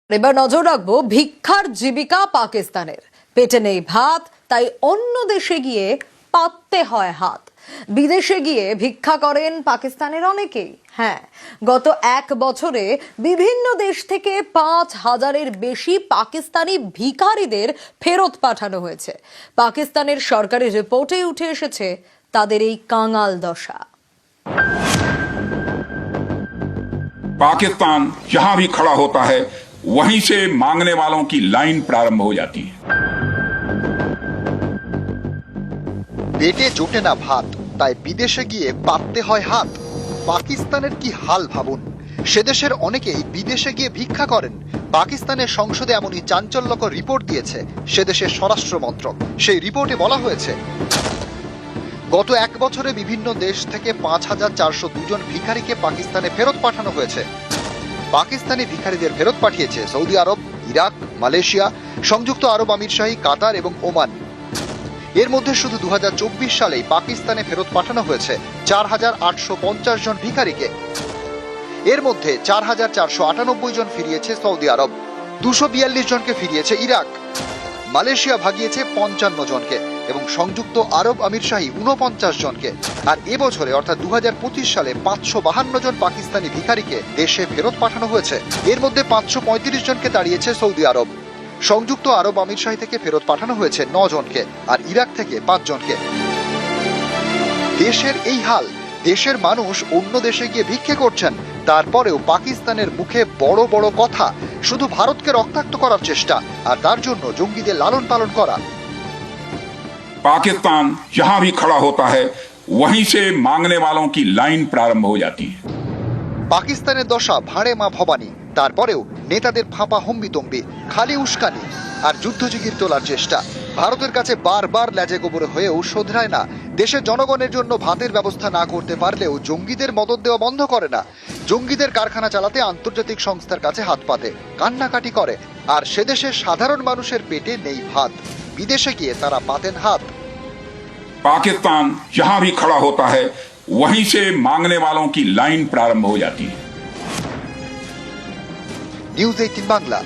এবার নজর রাখবো ভিক্ষার জীবিকা পাকিস্তানের। পেটে নেই ভাত, তাই অন্য দেশে গিয়ে পাততে হয় হাত। বিদেশে গিয়ে ভিক্ষা করেন পাকিস্তানের অনেকেই। হ্যাঁ, গত এক বছরে বিভিন্ন দেশ থেকে 5,000-এর বেশি পাকিস্তানি ভিখারিদের ফেরত পাঠানো হয়েছে। পাকিস্তানের সরকারি রিপোর্টে উঠে এসেছে তাদের এই কাঙাল দশা। पाकिस्तान जहां भी खड़ा होता है वहीं से मांगने वालों की लाइन प्रारंभ हो जाती है। পেটে জোটে না ভাত, তাই বিদেশে গিয়ে পাততে হয় হাত। পাকিস্তানের কি হাল ভাবুন। সে দেশের অনেকেই বিদেশে গিয়ে ভিক্ষা করেন। পাকিস্তানের সংসদে এমনই চাঞ্চল্যকর রিপোর্ট দিয়েছে সে দেশের স্বরাষ্ট্র মন্ত্রক। সেই রিপোর্টে বলা হয়েছে, গত এক বছরে বিভিন্ন দেশ থেকে 5,402 জন ভিখারিকে পাকিস্তানে ফেরত পাঠানো হয়েছে। পাকিস্তানি ভিখারিদের ফেরত পাঠিয়েছে সৌদি আরব, ইরাক, মালয়েশিয়া, সংযুক্ত আরব আমিরশাহী, কাতার এবং ওমান। এর মধ্যে শুধু 2024 সালেই পাকিস্তানে ফেরত পাঠানো হয়েছে 4,850 জন ভিখারিকে। এর মধ্যে 4,498 জন ফিরিয়েছে সৌদি আরব, 242 জনকে ফিরিয়েছে ইরাক, মালয়েশিয়া ভাগিয়েছে 55 জনকে এবং সংযুক্ত আরব আমিরশাহী 49 জনকে। আর এবছরে অর্থাৎ 2025 সালে 552 জন পাকিস্তানি ভিখারিকে দেশে ফেরত পাঠানো হয়েছে। এর মধ্যে 535 জনকে তাড়িয়েছে সৌদি আরব। সংযুক্ত আরব আমিরশাহী থেকে ফেরত পাঠানো হয়েছে 9 জনকে আর ইরাক থেকে 5 জনকে। দেশের এই হাল, দেশের মানুষ অন্য দেশে গিয়ে ভিক্ষে করছেন, তারপরেও পাকিস্তানের মুখে বড় বড় কথা, শুধু ভারতকে রক্তাক্ত করার চেষ্টা আর তার জন্য জঙ্গিদের লালন পালন করা। पाकिस्तान जहां भी खड़ा होता है वहीं से मांगने वालों की लाइन प्रारंभ हो जाती है। পাকিস্তানের দশা ভাঁড়ে মা ভবানী। তারপরেও নেতাদের ফাঁপা হম্বিতম্বি, খালি উস্কানি আর যুদ্ধজিগির তোলার চেষ্টা। ভারতের কাছে বারবার ল্যাজে গোবরে হয়েও শোধরায় না। দেশের জনগণের জন্য ভাতের ব্যবস্থা না করতে পারলেও জঙ্গিদের মদত দেওয়া বন্ধ করে না। জঙ্গিদের কারখানা চালাতে আন্তর্জাতিক সংস্থার কাছে হাত পাতে, কান্নাকাটি করে। আর সে দেশের সাধারণ মানুষের পেটে নেই ভাত, বিদেশে গিয়ে তারা পাতেন হাত। पाकिस्तान जहां भी खड़ा होता है वहीं से मांगने वालों की लाइन प्रारंभ हो जाती है। নিউজ 18 বাংলা।